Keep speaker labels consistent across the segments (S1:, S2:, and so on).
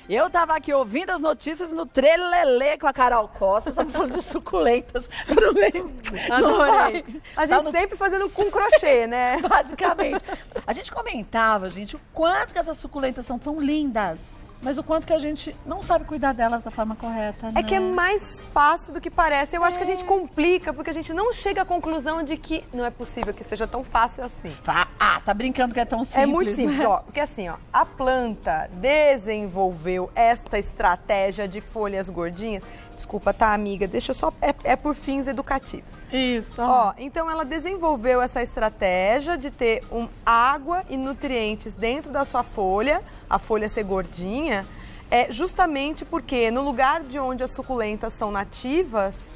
S1: Eu tava aqui ouvindo as notícias no Trelelê com a Carol Costa, estamos falando de suculentas no meio.
S2: Adorei. A gente sempre fazendo com crochê, né?
S1: Basicamente. A gente comentava, gente, o quanto que essas suculentas são tão lindas, mas o quanto que a gente não sabe cuidar delas da forma correta, né?
S2: É que é mais fácil do que parece. Eu acho que a gente complica, porque a gente não chega à conclusão de que não é possível que seja tão fácil assim.
S1: Tá brincando que é tão simples.
S2: É muito simples,
S1: né?
S2: ó. Porque assim, ó, a planta desenvolveu esta estratégia de folhas gordinhas. Desculpa, tá, amiga? Deixa eu só... É por fins educativos.
S1: Isso.
S2: Ó, então ela desenvolveu essa estratégia de ter água e nutrientes dentro da sua folha, a folha ser gordinha, justamente porque no lugar de onde as suculentas são nativas,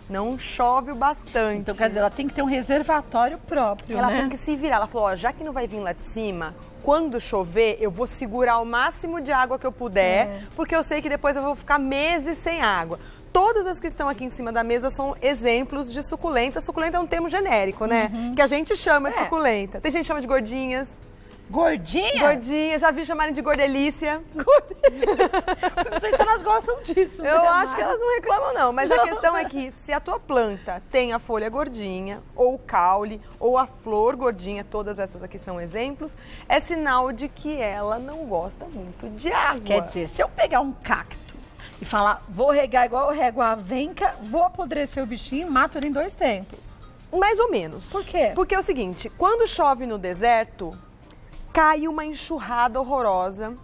S2: não chove o bastante.
S1: Então, quer dizer, ela tem que ter um reservatório próprio,
S2: ela
S1: né?
S2: tem que se virar. Ela falou, ó, já que não vai vir lá de cima, quando chover, eu vou segurar o máximo de água que eu puder, porque eu sei que depois eu vou ficar meses sem água. Todas as que estão aqui em cima da mesa são exemplos de suculenta. Suculenta é um termo genérico, né? Que a gente chama de suculenta. Tem gente que chama de gordinhas.
S1: Gordinha?
S2: Gordinha, já vi chamarem de gordelícia.
S1: Não sei se elas gostam disso.
S2: Eu acho que elas não reclamam, não. Mas a questão é que se a tua planta tem a folha gordinha, ou o caule, ou a flor gordinha, todas essas aqui são exemplos, é sinal de que ela não gosta muito de água.
S1: Quer dizer, se eu pegar um cacto e falar, vou regar igual eu rego a avenca, vou apodrecer o bichinho e mato ele em 2 tempos.
S2: Mais ou menos.
S1: Por quê?
S2: Porque é o seguinte, quando chove no deserto, cai uma enxurrada horrorosa.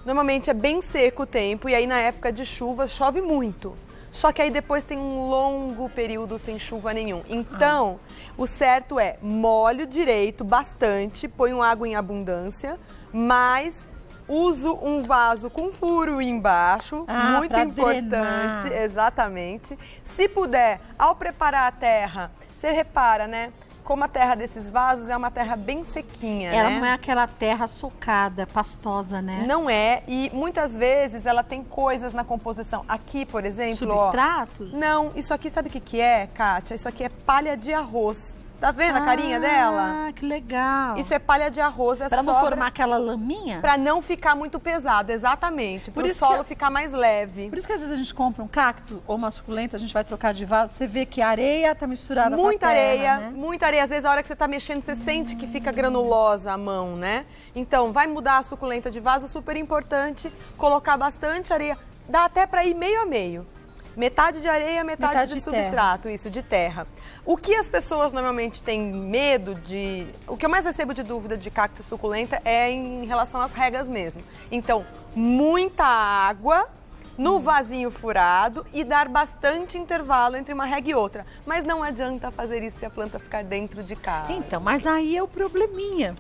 S2: Normalmente é bem seco o tempo e aí na época de chuva chove muito. Só que aí depois tem um longo período sem chuva nenhum. Então, o certo é molho direito bastante, ponho água em abundância, mas uso um vaso com furo embaixo, muito importante,
S1: drenar.
S2: Exatamente. Se puder, ao preparar a terra, você repara, né? Como a terra desses vasos é uma terra bem sequinha,
S1: Ela
S2: né?
S1: não é aquela terra socada, pastosa, né?
S2: Não é, e muitas vezes ela tem coisas na composição. Aqui, por exemplo,
S1: Substratos?
S2: ó... Não, isso aqui sabe o que é, Kátia? Isso aqui é palha de arroz. Tá vendo a carinha dela?
S1: Ah, que legal.
S2: Isso é palha de arroz, é
S1: Pra não
S2: sobra...
S1: formar aquela laminha?
S2: Pra não ficar muito pesado, exatamente.
S1: Por
S2: Pro
S1: isso
S2: solo
S1: que-
S2: ficar mais leve.
S1: Por isso que às vezes a gente compra um cacto ou uma suculenta, a gente vai trocar de vaso, você vê que a areia tá misturada
S2: Muita
S1: com a terra,
S2: areia,
S1: né?
S2: muita areia. Às vezes a hora que você tá mexendo, você sente que fica granulosa a mão, né? Então, vai mudar a suculenta de vaso, super importante, colocar bastante areia. Dá até pra ir meio a meio. Metade de areia, metade de substrato, isso, de terra. O que as pessoas normalmente têm medo de... O que eu mais recebo de dúvida de cacto e suculenta é em relação às regas mesmo. Então, muita água no vasinho furado e dar bastante intervalo entre uma rega e outra. Mas não adianta fazer isso se a planta ficar dentro de casa.
S1: Então, mas aí é o probleminha.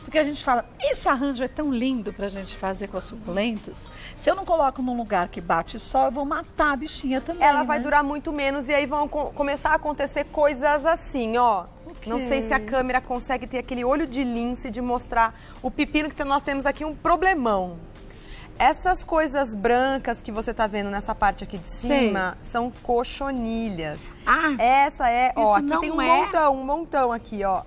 S1: Porque a gente fala, esse arranjo é tão lindo pra gente fazer com as suculentas. Se eu não coloco num lugar que bate sol, eu vou matar a bichinha também,
S2: Ela vai
S1: né?
S2: durar muito menos e aí vão começar a acontecer coisas assim, ó. Não sei se a câmera consegue ter aquele olho de lince de mostrar o pepino que nós temos aqui, um problemão. Essas coisas brancas que você tá vendo nessa parte aqui de cima são cochonilhas.
S1: Ah,
S2: Essa é, ó,
S1: isso
S2: aqui
S1: não
S2: tem
S1: é-
S2: um montão aqui, ó.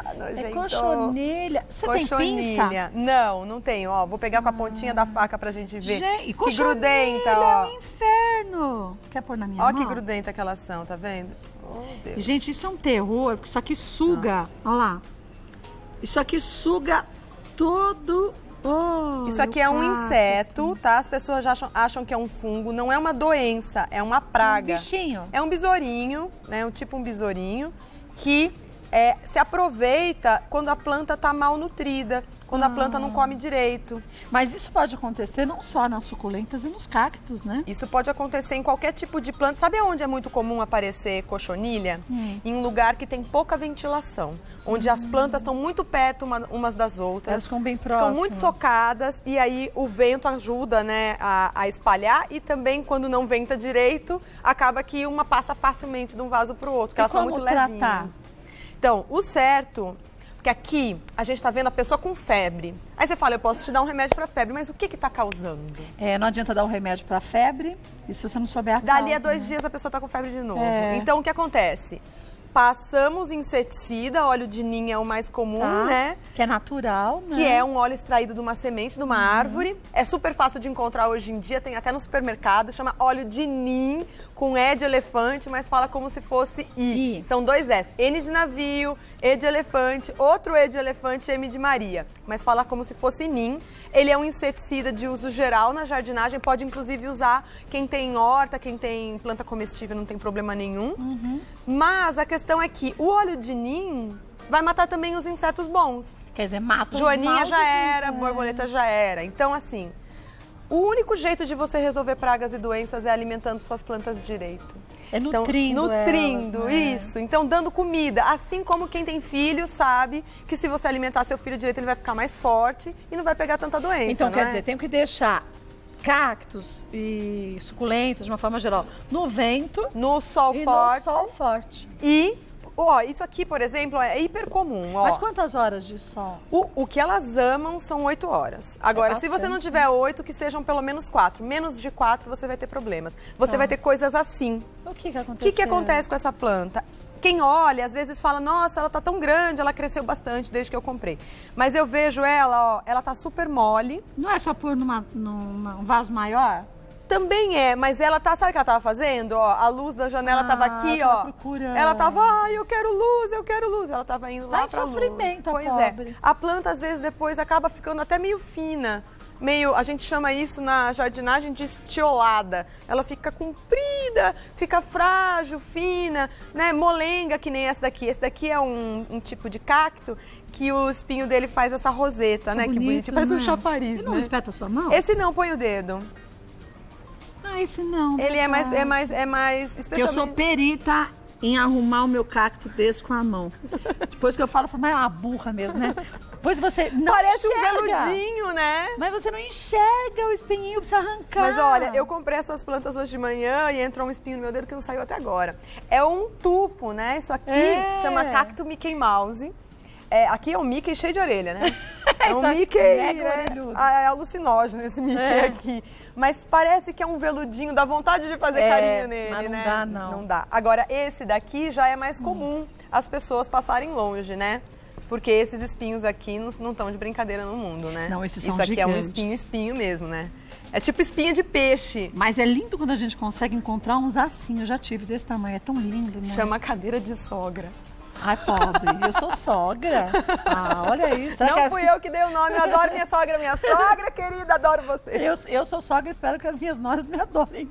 S1: é
S2: Nojento.
S1: cochonilha. Você tem pinça?
S2: Cochonilha. Não, não tenho, ó. Vou pegar com a pontinha da faca pra gente ver.
S1: Gente,
S2: que
S1: cochonilha
S2: grudenta,
S1: é
S2: ó.
S1: um inferno. Quer pôr na minha
S2: Ó
S1: mão?
S2: que grudenta que elas são, tá vendo? Oh, Deus.
S1: E, gente, isso é um terror, porque isso aqui suga. Olha lá. Isso aqui suga todo...
S2: Isso aqui é um inseto, tá? As pessoas já acham que é um fungo. Não é uma doença, é uma praga.
S1: Um bichinho.
S2: É um besourinho, né? Um besourinho que se aproveita quando a planta tá mal nutrida, quando a planta não come direito.
S1: Mas isso pode acontecer não só nas suculentas e nos cactos, né?
S2: Isso pode acontecer em qualquer tipo de planta. Sabe onde é muito comum aparecer cochonilha? Em um lugar que tem pouca ventilação, onde as plantas estão muito perto umas das outras.
S1: Elas ficam bem próximas.
S2: Ficam muito socadas e aí o vento ajuda, né, a espalhar e também quando não venta direito, acaba que uma passa facilmente de um vaso para o outro, porque
S1: E
S2: elas são
S1: como
S2: muito
S1: tratar?
S2: levinhas. Então, o certo... Porque aqui a gente tá vendo a pessoa com febre. Aí você fala, eu posso te dar um remédio para febre, mas o que que tá causando?
S1: Não adianta dar um remédio para febre, e se você não souber a causa,
S2: Dali a 2
S1: né?
S2: dias a pessoa tá com febre de novo. Então o que acontece? Passamos inseticida, óleo de ninho é o mais comum, né?
S1: Que é natural, né?
S2: Que é um óleo extraído de uma semente, de uma árvore. É super fácil de encontrar hoje em dia, tem até no supermercado. Chama óleo de ninho, com E de elefante, mas fala como se fosse I. São 2 S. N de navio, E de elefante, outro E de elefante, M de Maria. Mas fala como se fosse NIM. Ele é um inseticida de uso geral na jardinagem, pode inclusive usar quem tem horta, quem tem planta comestível, não tem problema nenhum. Mas a questão é que o óleo de NIM vai matar também os insetos bons.
S1: Quer dizer, mata os
S2: Joaninha já era, borboleta já era. Então, assim, o único jeito de você resolver pragas e doenças é alimentando suas plantas direito.
S1: É nutrindo
S2: nutrindo,
S1: elas, né?
S2: Isso. Então, dando comida. Assim como quem tem filho sabe que se você alimentar seu filho direito, ele vai ficar mais forte e não vai pegar tanta doença,
S1: Então,
S2: não
S1: quer
S2: é?
S1: dizer, tem que deixar cactos e suculentas, de uma forma geral, no vento
S2: no sol
S1: e
S2: forte.
S1: no sol forte.
S2: E, ó, isso aqui, por exemplo, é hiper comum, ó.
S1: Mas quantas horas de sol?
S2: O que elas amam são 8 horas. Agora, se você não tiver 8, que sejam pelo menos 4. Menos de 4, você vai ter problemas. Você vai ter coisas assim.
S1: O que aconteceu?
S2: O que acontece com essa planta? Quem olha, às vezes fala, nossa, ela tá tão grande, ela cresceu bastante desde que eu comprei. Mas eu vejo ela, ó, ela tá super mole.
S1: Não é só pôr num vaso maior?
S2: Também é, mas ela tá, sabe o que ela tava fazendo? Ó, a luz da janela tava aqui,
S1: tava
S2: ó.
S1: procurando.
S2: Ela tava, ai, eu quero luz, eu quero luz. Ela tava indo lá pra luz.
S1: Sofrimento,
S2: Pois
S1: pobre.
S2: é. A planta, às vezes, depois acaba ficando até meio fina. Meio, a gente chama isso na jardinagem de estiolada. Ela fica comprida, fica frágil, fina, né? Molenga, que nem essa daqui. Esse daqui é um tipo de cacto que o espinho dele faz essa roseta, né? Que bonitinho, parece um chafariz,
S1: E não
S2: né?
S1: espeta a sua mão?
S2: Esse não, põe o dedo.
S1: Esse não.
S2: Ele é mais,
S1: Porque
S2: especialmente...
S1: eu sou perita em arrumar o meu cacto desse com a mão. Depois que eu falo, mas é uma burra mesmo, né? Depois você não
S2: Parece
S1: enxerga.
S2: um veludinho, né?
S1: Mas você não enxerga o espinhinho, precisa arrancar.
S2: Mas olha, eu comprei essas plantas hoje de manhã e entrou um espinho no meu dedo que não saiu até agora. É um tufo, né? Isso aqui chama cacto Mickey Mouse. É, aqui é um Mickey cheio de orelha, né? É um Mickey, né? É alucinógeno esse Mickey aqui. Mas parece que é um veludinho, dá vontade de fazer carinho nele,
S1: mas não
S2: né?
S1: dá, não.
S2: Não dá. Agora, esse daqui já é mais comum as pessoas passarem longe, né? Porque esses espinhos aqui não estão de brincadeira no mundo, né?
S1: Não, esses são
S2: Isso aqui
S1: gigantes.
S2: é um espinho mesmo, né? É tipo espinha de peixe.
S1: Mas é lindo quando a gente consegue encontrar uns assim. Eu já tive desse tamanho, é tão lindo, né?
S2: Chama cadeira de sogra.
S1: Ai, pobre, eu sou sogra. Ah, olha isso.
S2: Não fui eu que dei o nome, eu adoro minha sogra querida, adoro você.
S1: Eu sou sogra, espero que as minhas noras me adorem.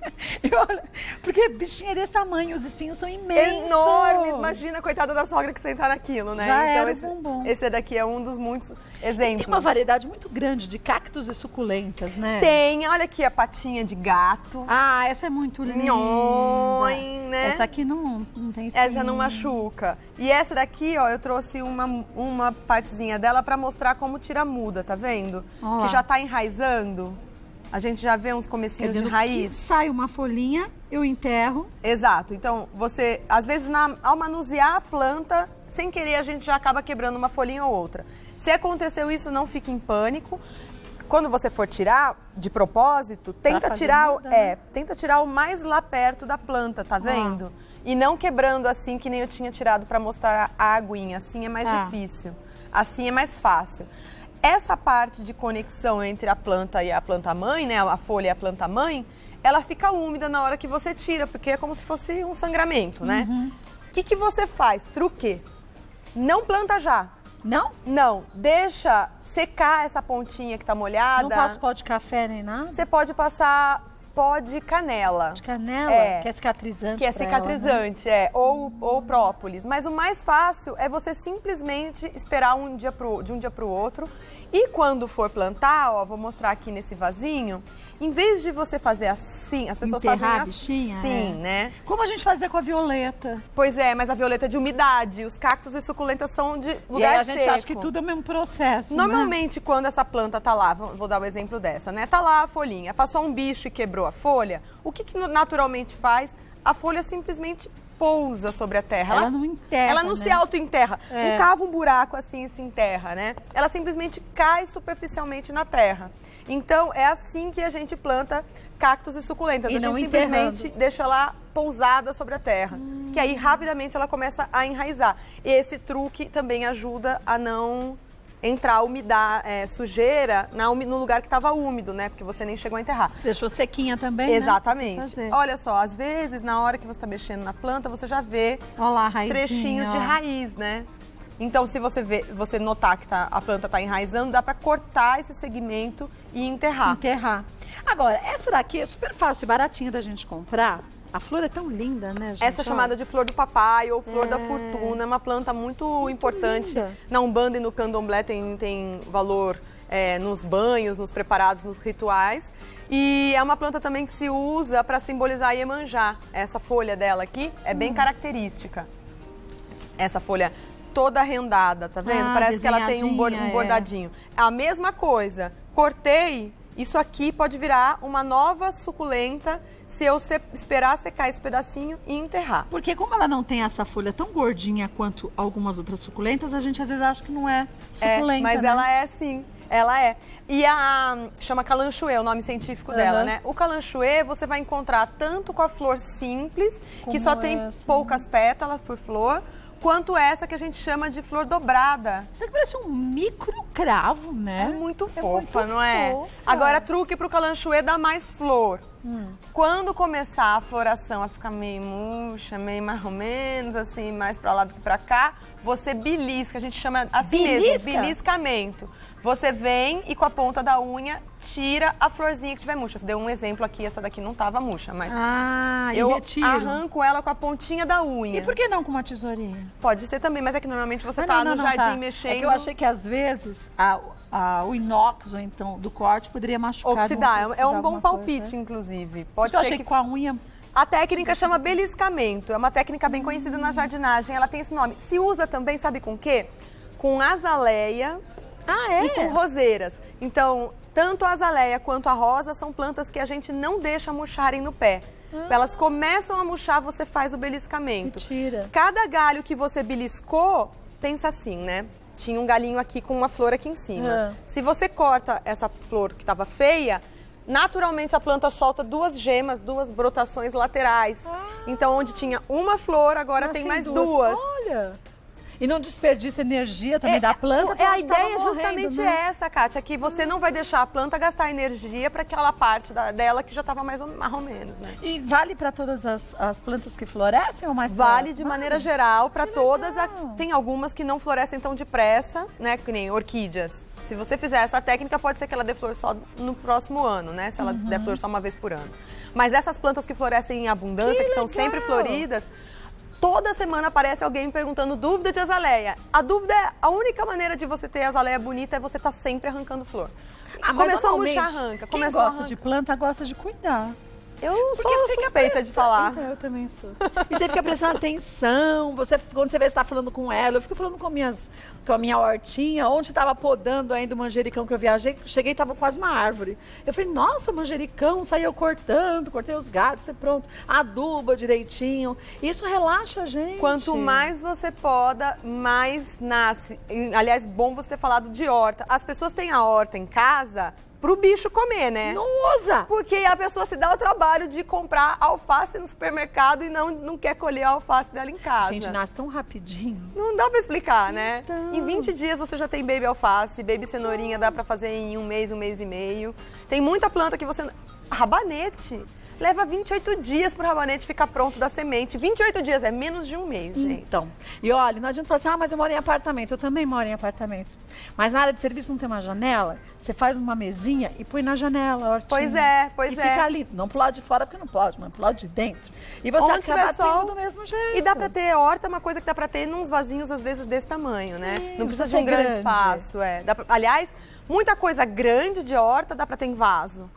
S1: Porque bichinho é desse tamanho, os espinhos são imensos.
S2: Enormes, imagina, coitada da sogra que sentar naquilo, né?
S1: Já
S2: então
S1: era bumbum.
S2: esse daqui é um dos muitos exemplos.
S1: Tem uma variedade muito grande de cactos e suculentas, né?
S2: Tem, olha aqui a patinha de gato.
S1: Ah, essa é muito linda.
S2: Nhon, né?
S1: Essa aqui não tem espinho.
S2: Essa não machuca. E essa daqui, ó, eu trouxe uma partezinha dela pra mostrar como tira a muda, tá vendo?
S1: Olá.
S2: Que já tá enraizando. A gente já vê uns comecinhos de raiz.
S1: Sai uma folhinha, eu enterro.
S2: Exato. Então, você, às vezes, ao manusear a planta, sem querer, a gente já acaba quebrando uma folhinha ou outra. Se aconteceu isso, não fique em pânico. Quando você for tirar, de propósito, tenta tirar,
S1: muda, né?
S2: tenta tirar o mais lá perto da planta, tá vendo? E não quebrando assim, que nem eu tinha tirado para mostrar a aguinha. Assim é mais difícil. Assim é mais fácil. Essa parte de conexão entre a planta e a planta-mãe, né? A folha e a planta-mãe, ela fica úmida na hora que você tira, porque é como se fosse um sangramento, né? O que você faz? Truque. Não planta já.
S1: Não?
S2: Não. Deixa secar essa pontinha que tá molhada.
S1: Não passo pó de café nem nada?
S2: Você pode passar pó de canela.
S1: De canela?
S2: É.
S1: Que é cicatrizante.
S2: Que é
S1: pra ela,
S2: cicatrizante,
S1: né?
S2: ou própolis. Mas o mais fácil é você simplesmente esperar de um dia pro outro. E quando for plantar, ó, vou mostrar aqui nesse vasinho, em vez de você fazer assim, as pessoas
S1: Enterrar
S2: fazem
S1: a bichinha,
S2: assim, né?
S1: Como a gente fazia com a violeta.
S2: Pois é, mas a violeta é de umidade, os cactos e suculentas são de lugar
S1: E aí a
S2: seco.
S1: gente acha que tudo é o mesmo processo,
S2: Normalmente, quando essa planta tá lá, vou dar o exemplo dessa, né? Tá lá a folhinha, passou um bicho e quebrou a folha, o que naturalmente faz? A folha simplesmente pousa sobre a terra.
S1: Ela não enterra,
S2: Ela não
S1: né?
S2: se auto-enterra.
S1: É.
S2: Não cava um buraco assim e se enterra, né? Ela simplesmente cai superficialmente na terra. Então, é assim que a gente planta cactos e suculentas.
S1: E
S2: A
S1: não
S2: gente simplesmente
S1: enterrando.
S2: deixa ela pousada sobre a terra. Que aí, rapidamente, ela começa a enraizar. E esse truque também ajuda a não entrar sujeira no lugar que estava úmido, né? Porque você nem chegou a enterrar.
S1: Você deixou sequinha também,
S2: Exatamente.
S1: Né? Fazer.
S2: Olha só, às vezes, na hora que você está mexendo na planta, você já vê
S1: Olha lá, a raizinha,
S2: trechinhos de
S1: ó.
S2: raiz, né? Então, se você notar que a planta está enraizando, dá para cortar esse segmento e enterrar.
S1: Enterrar. Agora, essa daqui é super fácil e baratinha da gente comprar. A flor é tão linda, né, gente?
S2: Essa é chamada de flor do papai ou flor da fortuna, é uma planta muito importante.
S1: linda.
S2: Na Umbanda e no Candomblé tem valor nos banhos, nos preparados, nos rituais. E é uma planta também que se usa para simbolizar Iemanjá. Essa folha dela aqui é bem característica. Essa folha toda rendada, tá vendo?
S1: Ah,
S2: Parece que ela tem um
S1: desenhadinha,
S2: bordadinho. É a mesma coisa. Cortei, isso aqui pode virar uma nova suculenta se eu esperar secar esse pedacinho e enterrar.
S1: Porque como ela não tem essa folha tão gordinha quanto algumas outras suculentas, a gente às vezes acha que não é suculenta,
S2: mas
S1: né?
S2: ela é sim, ela é. E chama calanchoe, o nome científico dela, né? O calanchoe você vai encontrar tanto com a flor simples, que
S1: Como
S2: só tem
S1: essa,
S2: poucas pétalas por flor, quanto essa que a gente chama de flor dobrada.
S1: Isso aqui parece um micro cravo, né?
S2: É muito
S1: É
S2: fofa,
S1: muito
S2: não é?
S1: fofa.
S2: Agora, truque pro calanchoe dá mais flor. Quando começar a floração a ficar meio murcha, meio mais ou menos, assim, mais pra lá do que pra cá, você belisca, a gente chama assim mesmo,
S1: Belisca?
S2: beliscamento. Você vem e com a ponta da unha tira a florzinha que tiver murcha. Deu um exemplo aqui, essa daqui não tava murcha, mas
S1: Ah,
S2: eu
S1: e retiro.
S2: arranco ela com a pontinha da unha.
S1: E por que não com uma tesourinha?
S2: Pode ser também, mas é que normalmente você
S1: Ah,
S2: tá
S1: não,
S2: no
S1: não,
S2: jardim
S1: tá.
S2: mexendo.
S1: É que eu achei que às vezes o inox ou então do corte poderia machucar.
S2: Oxidar, é um bom
S1: alguma
S2: palpite,
S1: coisa, né?
S2: inclusive.
S1: Por
S2: Pode
S1: isso que eu
S2: ser
S1: achei
S2: que
S1: que com a unha...
S2: A técnica chama beliscamento, é uma técnica bem conhecida na jardinagem, ela tem esse nome. Se usa também, sabe com o quê? Com azaleia
S1: Ah, é?
S2: e com roseiras. Então, tanto a azaleia quanto a rosa são plantas que a gente não deixa murcharem no pé. Elas começam a murchar, você faz o beliscamento.
S1: Mentira.
S2: Cada galho que você beliscou, pensa assim, né? Tinha um galinho aqui com uma flor aqui em cima. Se você corta essa flor que estava feia, naturalmente a planta solta duas gemas, duas brotações laterais. Então, onde tinha uma flor, agora tem mais duas.
S1: Olha! E não desperdiça energia também da planta.
S2: A ideia é justamente essa, Kátia, que você não vai deixar a planta gastar energia para aquela parte dela que já estava mais ou menos, né?
S1: E vale para todas as plantas que florescem ou mais
S2: Vale de maneira geral para todas. Tem algumas que não florescem tão depressa, né? Que nem orquídeas. Se você fizer essa técnica, pode ser que ela dê flor só no próximo ano, né? Se ela der flor só uma vez por ano. Mas essas plantas que florescem em abundância, que estão sempre floridas, toda semana aparece alguém me perguntando dúvida de azaleia. A dúvida é, a única maneira de você ter azaleia bonita é você estar sempre arrancando flor. Começou a murchar, arranca.
S1: Quem
S2: Começou
S1: gosta de planta, gosta de cuidar.
S2: Eu sou suspeita de falar.
S1: Eu também sou. E você fica prestando atenção, quando você vê que está falando com ela, eu fico falando com a minha hortinha, onde estava podando ainda o manjericão que eu viajei, cheguei e estava quase uma árvore. Eu falei, nossa, manjericão, saí eu cortei os galhos, pronto, aduba direitinho. Isso relaxa a gente.
S2: Quanto mais você poda, mais nasce. Aliás, bom você ter falado de horta. As pessoas têm a horta em casa pro bicho comer, né?
S1: Não usa!
S2: Porque a pessoa se dá o trabalho de comprar alface no supermercado e não quer colher a alface dela em casa.
S1: Gente, nasce tão rapidinho.
S2: Não dá pra explicar, né?
S1: Então.
S2: Em 20 dias você já tem baby alface, baby cenourinha dá pra fazer em um mês e meio. Tem muita planta que você... Rabanete! Leva 28 dias pro rabanete ficar pronto da semente. 28 dias, é menos de um mês, gente.
S1: Então, e olha, não adianta falar assim, mas eu moro em apartamento. Eu também moro em apartamento. Mas na área de serviço não tem uma janela, você faz uma mesinha e põe na janela a hortinha.
S2: Pois é.
S1: E fica ali, não pro lado de fora porque não pode, mas pro lado de dentro. E você
S2: Onde
S1: acaba
S2: tiver sol,
S1: tendo do mesmo jeito.
S2: E dá pra ter horta, uma coisa que dá pra ter nos vasinhos, às vezes, desse tamanho, né?
S1: Sim,
S2: Não precisa de
S1: ser
S2: um grande
S1: grande.
S2: espaço. Aliás, muita coisa grande de horta dá pra ter em vaso.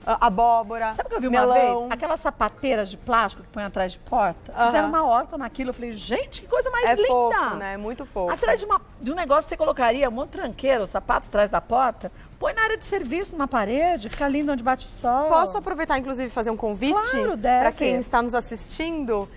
S2: Abóbora,
S1: Sabe o que eu vi
S2: melão.
S1: uma vez? Aquelas sapateiras de plástico que põe atrás de porta. Fizeram uma horta naquilo. Eu falei, gente, que coisa mais linda.
S2: Fofo, né? É muito fofo.
S1: Atrás de um negócio que você colocaria um monte de tranqueiro, o sapato atrás da porta, põe na área de serviço, numa parede, fica lindo onde bate sol.
S2: Posso aproveitar, inclusive, e fazer um convite
S1: Claro, deve.
S2: para quem está nos assistindo?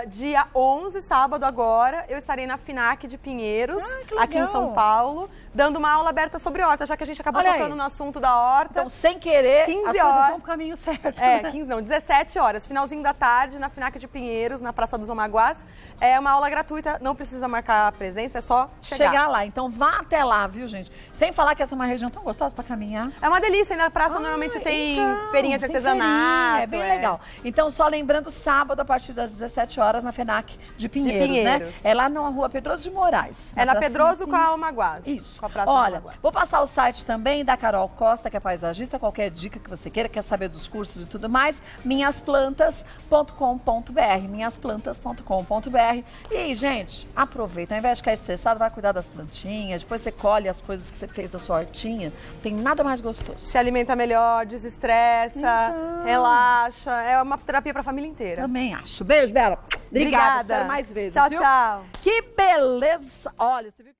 S2: Dia 11, sábado agora, eu estarei na FINAC de Pinheiros,
S1: que legal.
S2: aqui em São Paulo, dando uma aula aberta sobre horta, já que a gente acabou
S1: Olha aí.
S2: tocando no assunto da horta.
S1: Então, sem querer,
S2: 15
S1: as coisas
S2: horas.
S1: vão pro caminho certo. né?
S2: 15 não, 17 horas, finalzinho da tarde, na FINAC de Pinheiros, na Praça dos Omaguás. É uma aula gratuita, não precisa marcar a presença, é só chegar.
S1: Lá. Então, vá até lá, viu, gente? Sem falar que essa é uma região tão gostosa pra caminhar.
S2: É uma delícia, na praça normalmente tem
S1: então,
S2: feirinha de
S1: tem
S2: artesanato.
S1: feirinha, é bem legal. Então, só lembrando, sábado, a partir das 17 horas, na FENAC de Pinheiros, né? É lá na rua Pedroso de Moraes.
S2: É na Pedroso com a Omaguás.
S1: Isso.
S2: Com a Praça
S1: Olha,
S2: Omaguás.
S1: vou passar o site também da Carol Costa, que é paisagista, qualquer dica que você queira, quer saber dos cursos e tudo mais, minhasplantas.com.br, minhasplantas.com.br. E aí, gente, aproveita, ao invés de ficar estressado, vai cuidar das plantinhas, depois você colhe as coisas que você fez da sua hortinha, tem nada mais gostoso.
S2: Se alimenta melhor, desestressa, relaxa, é uma terapia pra família inteira.
S1: Também acho. Beijo, Bela. Obrigada. Espero mais vezes,
S2: Tchau,
S1: viu?
S2: tchau.
S1: Que beleza. Olha, você viu?